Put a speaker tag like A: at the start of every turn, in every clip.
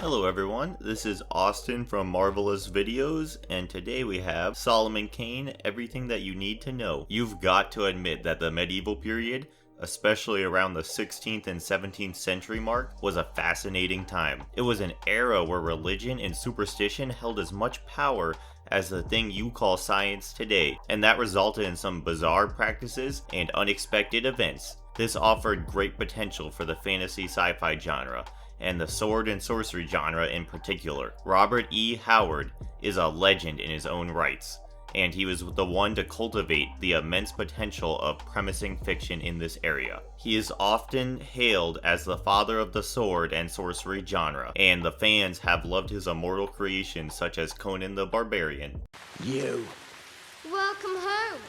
A: Hello everyone, this is Austin from Marvelous Videos, and today we have Solomon Kane, everything that you need to know. You've got to admit that the medieval period, especially around the 16th and 17th century mark, was a fascinating time. It was an era where religion and superstition held as much power as the thing you call science today, and that resulted in some bizarre practices and unexpected events. This offered great potential for the fantasy sci-fi genre, and the sword and sorcery genre in particular. Robert E. Howard is a legend in his own rights, and he was the one to cultivate the immense potential of premising fiction in this area. He is often hailed as the father of the sword and sorcery genre, and the fans have loved his immortal creations such as Conan the Barbarian.
B: Welcome home,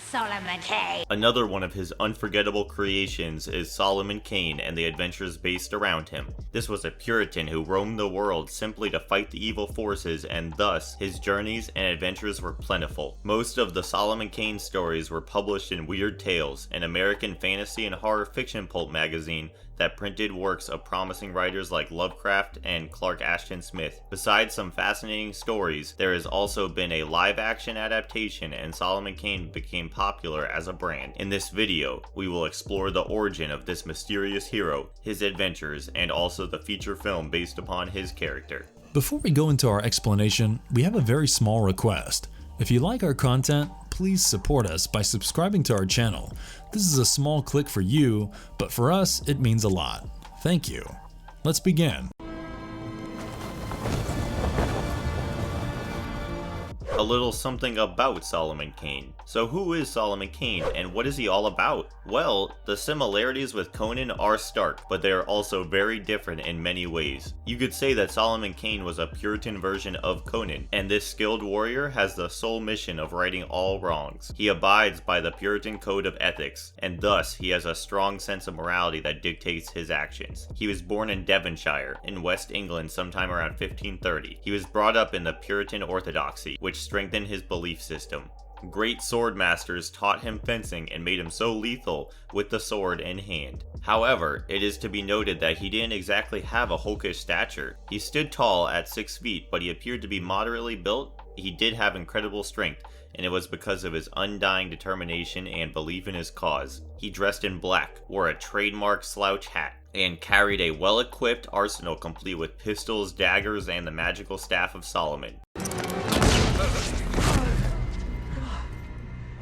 B: Solomon Kane.
A: Another one of his unforgettable creations is Solomon Kane and the adventures based around him. This was a Puritan who roamed the world simply to fight the evil forces, and thus his journeys and adventures were plentiful. Most of the Solomon Kane stories were published in Weird Tales, an American fantasy and horror fiction pulp magazine that printed works of promising writers like Lovecraft and Clark Ashton Smith. Besides some fascinating stories, there has also been a live-action adaptation, and Solomon Kane became popular as a brand. In this video, we will explore the origin of this mysterious hero, his adventures, and also the feature film based upon his character.
C: Before we go into our explanation, we have a very small request. If you like our content, please support us by subscribing to our channel. This is a small click for you, but for us, it means a lot. Thank you. Let's begin.
A: A little something about Solomon Kane. So who is Solomon Kane, and what is he all about? Well, the similarities with Conan are stark, but they are also very different in many ways. You could say that Solomon Kane was a Puritan version of Conan, and this skilled warrior has the sole mission of righting all wrongs. He abides by the Puritan code of ethics, and thus he has a strong sense of morality that dictates his actions. He was born in Devonshire, in West England sometime around 1530. He was brought up in the Puritan orthodoxy, which strengthened his belief system. Great sword masters taught him fencing and made him so lethal with the sword in hand. However, it is to be noted that he didn't exactly have a hulkish stature. He stood tall at 6 feet, but he appeared to be moderately built. He did have incredible strength, and it was because of his undying determination and belief in his cause. He dressed in black, wore a trademark slouch hat, and carried a well-equipped arsenal complete with pistols, daggers, and the magical staff of Solomon.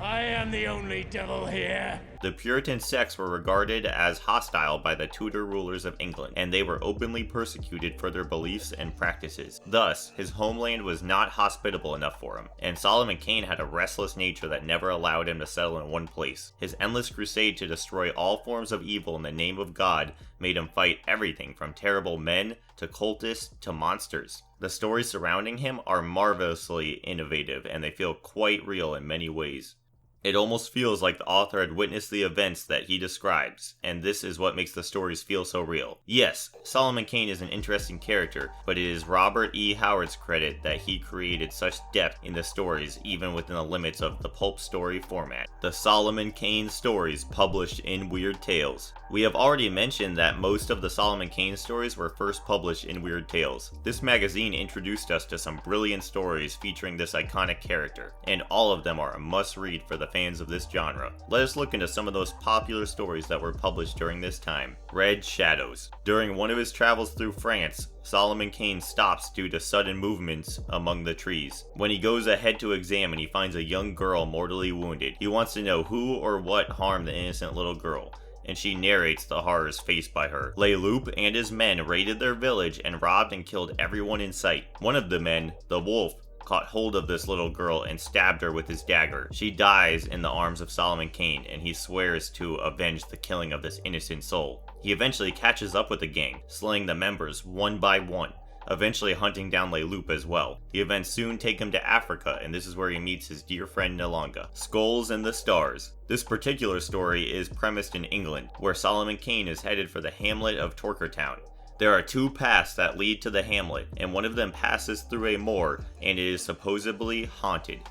D: I am the only devil here.
A: The Puritan sects were regarded as hostile by the Tudor rulers of England, and they were openly persecuted for their beliefs and practices. Thus, his homeland was not hospitable enough for him, and Solomon Kane had a restless nature that never allowed him to settle in one place. His endless crusade to destroy all forms of evil in the name of God made him fight everything from terrible men to cultists to monsters. The stories surrounding him are marvelously innovative, and they feel quite real in many ways. It almost feels like the author had witnessed the events that he describes, and this is what makes the stories feel so real. Yes, Solomon Kane is an interesting character, but it is Robert E. Howard's credit that he created such depth in the stories even within the limits of the pulp story format. The Solomon Kane stories published in Weird Tales. We have already mentioned that most of the Solomon Kane stories were first published in Weird Tales. This magazine introduced us to some brilliant stories featuring this iconic character, and all of them are a must-read for the fans of this genre. Let us look into some of those popular stories that were published during this time. Red Shadows. During one of his travels through France, Solomon Kane stops due to sudden movements among the trees. When he goes ahead to examine, he finds a young girl mortally wounded. He wants to know who or what harmed the innocent little girl, and she narrates the horrors faced by her. Loup and his men raided their village and robbed and killed everyone in sight. One of the men, the wolf, caught hold of this little girl and stabbed her with his dagger. She dies in the arms of Solomon Kane, and he swears to avenge the killing of this innocent soul. He eventually catches up with the gang, slaying the members one by one, eventually hunting down Loup as well. The events soon take him to Africa, and this is where he meets his dear friend Nalanga. Skulls and the Stars. This particular story is premised in England, where Solomon Kane is headed for the hamlet of Torkertown. There are two paths that lead to the hamlet, and one of them passes through a moor, and it is supposedly haunted.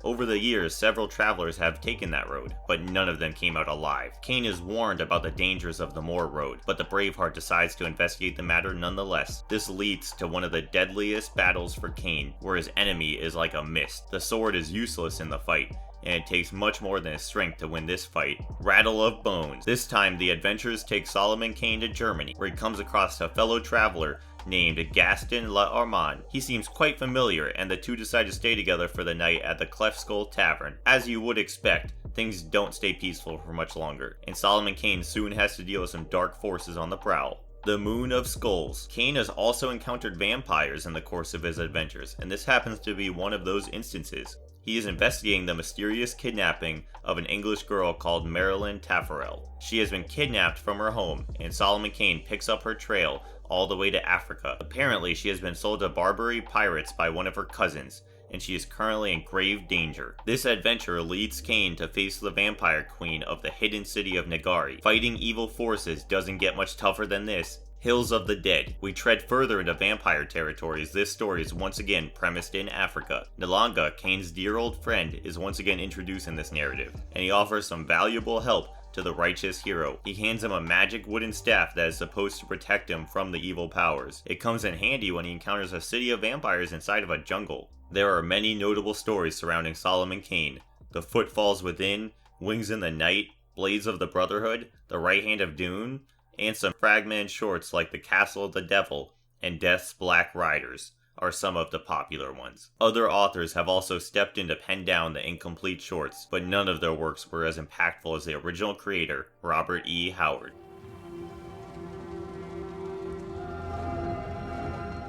A: Over the years, several travelers have taken that road, but none of them came out alive. Kane is warned about the dangers of the Moor Road, but the Braveheart decides to investigate the matter nonetheless. This leads to one of the deadliest battles for Kane, where his enemy is like a mist. The sword is useless in the fight, and it takes much more than his strength to win this fight. Rattle of Bones. This time, the adventurers take Solomon Kane to Germany, where he comes across a fellow traveler named Gaston L'Armand. He seems quite familiar, and the two decide to stay together for the night at the Cleft Skull Tavern. As you would expect, things don't stay peaceful for much longer, and Solomon Kane soon has to deal with some dark forces on the prowl. The Moon of Skulls. Kane has also encountered vampires in the course of his adventures, and this happens to be one of those instances. He is investigating the mysterious kidnapping of an English girl called Marilyn Taffarel. She has been kidnapped from her home, and Solomon Kane picks up her trail all the way to Africa. Apparently, she has been sold to Barbary pirates by one of her cousins, and she is currently in grave danger. This adventure leads Kane to face the vampire queen of the hidden city of Nagari. Fighting evil forces doesn't get much tougher than this. Hills of the Dead. We tread further into vampire territory as this story is once again premised in Africa. Nalanga, Kane's dear old friend, is once again introduced in this narrative, and he offers some valuable help to the righteous hero. He hands him a magic wooden staff that is supposed to protect him from the evil powers. It comes in handy when he encounters a city of vampires inside of a jungle. There are many notable stories surrounding Solomon Kane. The Footfalls Within, Wings in the Night, Blades of the Brotherhood, The Right Hand of Dune, and some fragmented shorts like The Castle of the Devil and Death's Black Riders are some of the popular ones. Other authors have also stepped in to pen down the incomplete shorts, but none of their works were as impactful as the original creator, Robert E. Howard.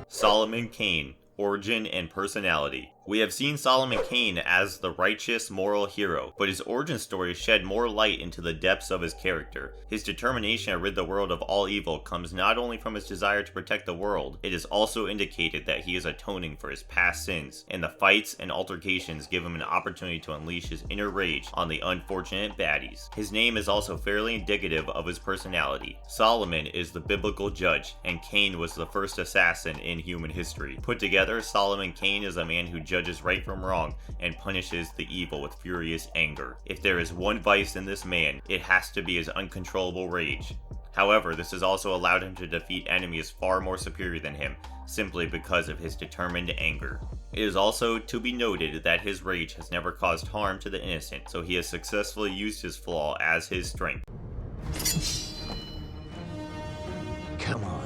A: Solomon Kane. Origin and personality. We have seen Solomon Kane as the righteous, moral hero, but his origin story shed more light into the depths of his character. His determination to rid the world of all evil comes not only from his desire to protect the world, it is also indicated that he is atoning for his past sins, and the fights and altercations give him an opportunity to unleash his inner rage on the unfortunate baddies. His name is also fairly indicative of his personality. Solomon is the biblical judge, and Kane was the first assassin in human history. Put together, Solomon Kane is a man who judges right from wrong and punishes the evil with furious anger. If there is one vice in this man, it has to be his uncontrollable rage. However, this has also allowed him to defeat enemies far more superior than him, simply because of his determined anger. It is also to be noted that his rage has never caused harm to the innocent, so he has successfully used his flaw as his strength.
E: Come on.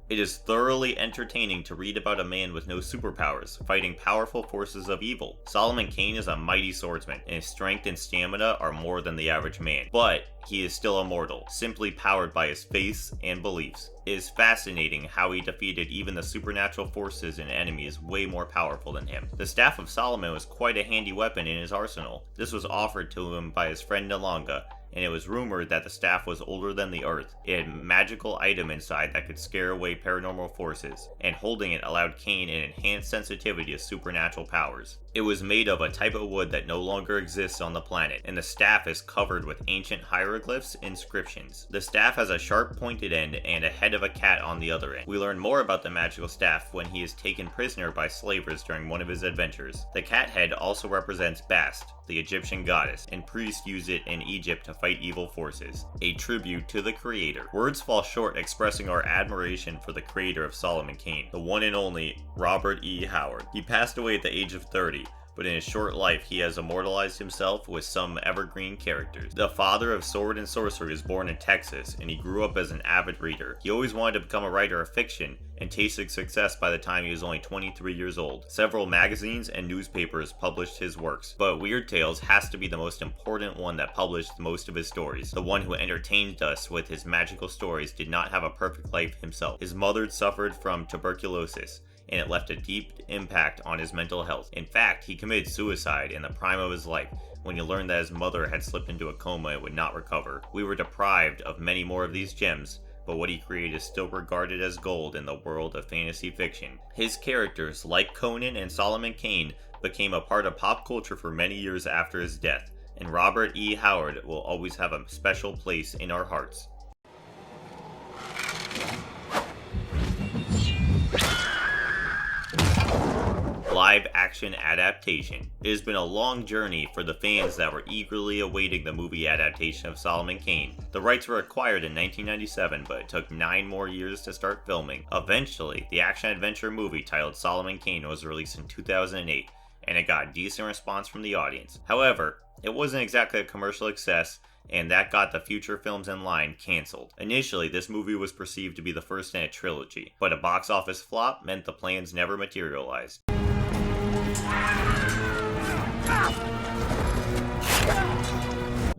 A: It is thoroughly entertaining to read about a man with no superpowers, fighting powerful forces of evil. Solomon Kane is a mighty swordsman, and his strength and stamina are more than the average man. But he is still immortal, simply powered by his faith and beliefs. It is fascinating how he defeated even the supernatural forces and enemies way more powerful than him. The Staff of Solomon was quite a handy weapon in his arsenal. This was offered to him by his friend Nalanga, and it was rumored that the staff was older than the earth. It had a magical item inside that could scare away paranormal forces, and holding it allowed Kane an enhanced sensitivity to supernatural powers. It was made of a type of wood that no longer exists on the planet, and the staff is covered with ancient hieroglyphs and inscriptions. The staff has a sharp pointed end and a head of a cat on the other end. We learn more about the magical staff when he is taken prisoner by slavers during one of his adventures. The cat head also represents Bast, the Egyptian goddess, and priests use it in Egypt to fight evil forces. A tribute to the creator. Words fall short expressing our admiration for the creator of Solomon Kane, the one and only Robert E. Howard. He passed away at the age of 30, but in his short life he has immortalized himself with some evergreen characters. The father of sword and sorcery was born in Texas, and he grew up as an avid reader. He always wanted to become a writer of fiction, and tasted success by the time he was only 23 years old. Several magazines and newspapers published his works, but Weird Tales has to be the most important one that published most of his stories. The one who entertained us with his magical stories did not have a perfect life himself. His mother suffered from tuberculosis, and it left a deep impact on his mental health. In fact, he committed suicide in the prime of his life when he learned that his mother had slipped into a coma and would not recover. We were deprived of many more of these gems, but what he created is still regarded as gold in the world of fantasy fiction. His characters, like Conan and Solomon Kane, became a part of pop culture for many years after his death, and Robert E. Howard will always have a special place in our hearts. live-action adaptation. It has been a long journey for the fans that were eagerly awaiting the movie adaptation of Solomon Kane. The rights were acquired in 1997, but it took 9 more years to start filming. Eventually, the action-adventure movie titled Solomon Kane was released in 2008, and it got a decent response from the audience. However, it wasn't exactly a commercial success, and that got the future films in line cancelled. Initially, this movie was perceived to be the first in a trilogy, but a box office flop meant the plans never materialized.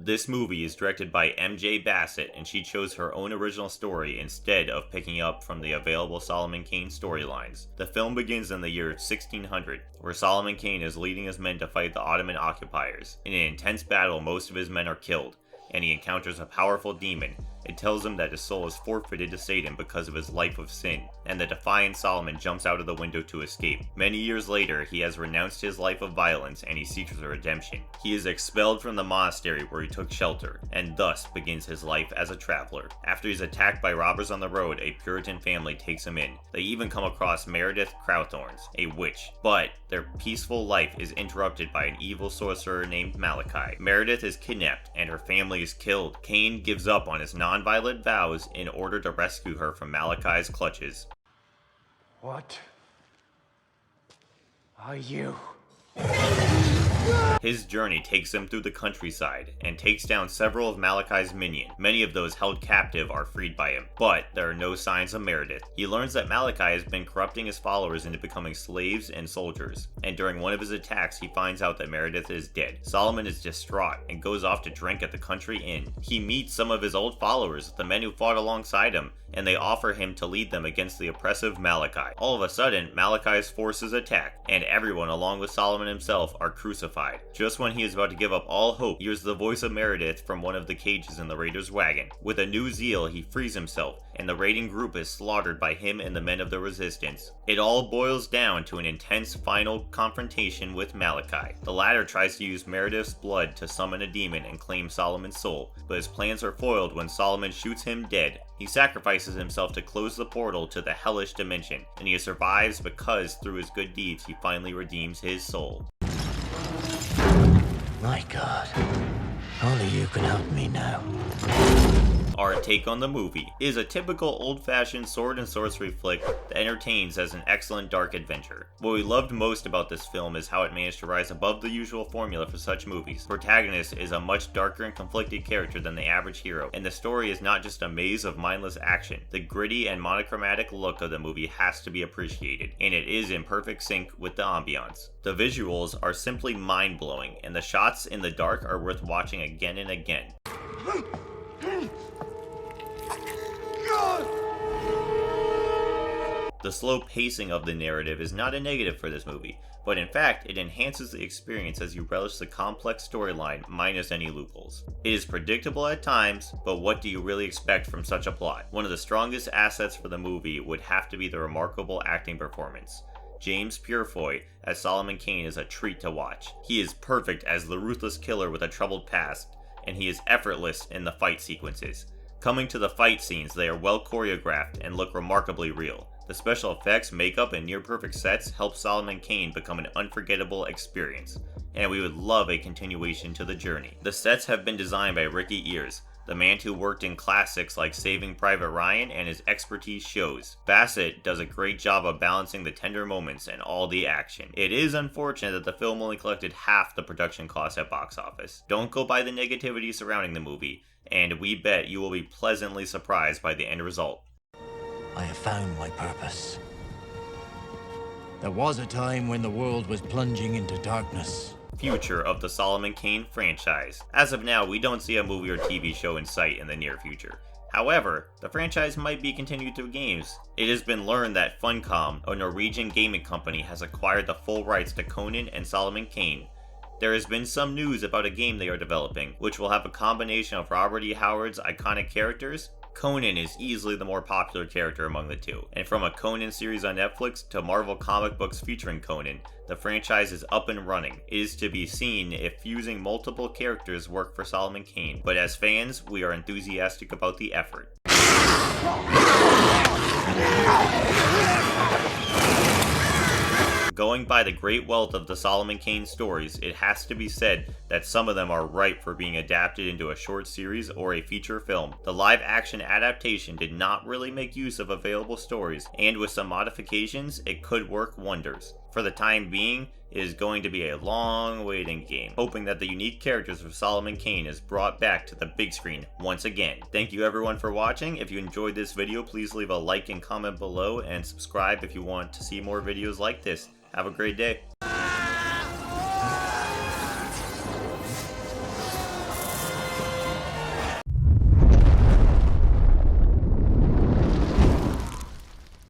A: This movie is directed by MJ Bassett, and she chose her own original story instead of picking up from the available Solomon Kane storylines. The film begins in the year 1600, where Solomon Kane is leading his men to fight the Ottoman occupiers. In an intense battle, most of his men are killed, and he encounters a powerful demon. It tells him that his soul is forfeited to Satan because of his life of sin, and the defiant Solomon jumps out of the window to escape. Many years later, he has renounced his life of violence and he seeks a redemption. He is expelled from the monastery where he took shelter, and thus begins his life as a traveler. After he's attacked by robbers on the road, a Puritan family takes him in. They even come across Meredith Crowthorns, a witch, but their peaceful life is interrupted by an evil sorcerer named Malachi. Meredith is kidnapped and her family is killed. Kane gives up on his non-violent vows in order to rescue her from Malachi's clutches.
E: What are you?
A: His journey takes him through the countryside and takes down several of Malachi's minions. Many of those held captive are freed by him, but there are no signs of Meredith. He learns that Malachi has been corrupting his followers into becoming slaves and soldiers, and during one of his attacks he finds out that Meredith is dead. Solomon is distraught and goes off to drink at the country inn. He meets some of his old followers, the men who fought alongside him, and they offer him to lead them against the oppressive Malachi. All of a sudden, Malachi's forces attack, and everyone along with Solomon himself are crucified. Just when he is about to give up all hope, he hears the voice of Meredith from one of the cages in the raiders' wagon. With a new zeal, he frees himself, and the raiding group is slaughtered by him and the men of the resistance. It all boils down to an intense final confrontation with Malachi. The latter tries to use Meredith's blood to summon a demon and claim Solomon's soul, but his plans are foiled when Solomon shoots him dead. He sacrifices himself to close the portal to the hellish dimension, and he survives because through his good deeds he finally redeems his soul.
E: My God, only you can help me now.
A: Our take on the movie is a typical old-fashioned sword and sorcery flick that entertains as an excellent dark adventure. What we loved most about this film is how it managed to rise above the usual formula for such movies. The protagonist is a much darker and conflicted character than the average hero, and the story is not just a maze of mindless action. The gritty and monochromatic look of the movie has to be appreciated, and it is in perfect sync with the ambiance. The visuals are simply mind-blowing, and the shots in the dark are worth watching again and again. The slow pacing of the narrative is not a negative for this movie, but in fact, it enhances the experience as you relish the complex storyline minus any loopholes. It is predictable at times, but what do you really expect from such a plot? One of the strongest assets for the movie would have to be the remarkable acting performance. James Purefoy as Solomon Kane is a treat to watch. He is perfect as the ruthless killer with a troubled past, and he is effortless in the fight sequences. Coming to the fight scenes, they are well choreographed and look remarkably real. The special effects, makeup, and near-perfect sets help Solomon Kane become an unforgettable experience, and we would love a continuation to the journey. The sets have been designed by Ricky Ears, the man who worked in classics like Saving Private Ryan, and his expertise shows. Bassett does a great job of balancing the tender moments and all the action. It is unfortunate that the film only collected half the production cost at box office. Don't go by the negativity surrounding the movie, and we bet you will be pleasantly surprised by the end result.
E: I have found my purpose. There was a time when the world was plunging into darkness.
A: Future of the Solomon Kane franchise. As of now, we don't see a movie or TV show in sight in the near future. However, the franchise might be continued through games. It has been learned that Funcom, a Norwegian gaming company, has acquired the full rights to Conan and Solomon Kane. There has been some news about a game they are developing, which will have a combination of Robert E. Howard's iconic characters. Conan is easily the more popular character among the two, and from a Conan series on Netflix to Marvel comic books featuring Conan, the franchise is up and running. It is to be seen if fusing multiple characters work for Solomon Kane, but as fans, we are enthusiastic about the effort. Going by the great wealth of the Solomon Kane stories, it has to be said that some of them are ripe for being adapted into a short series or a feature film. The live-action adaptation did not really make use of available stories, and with some modifications, it could work wonders. For the time being, it is going to be a long waiting game, hoping that the unique characters of Solomon Kane is brought back to the big screen once again. Thank you everyone for watching. If you enjoyed this video, please leave a like and comment below, and subscribe if you want to see more videos like this. Have a great day.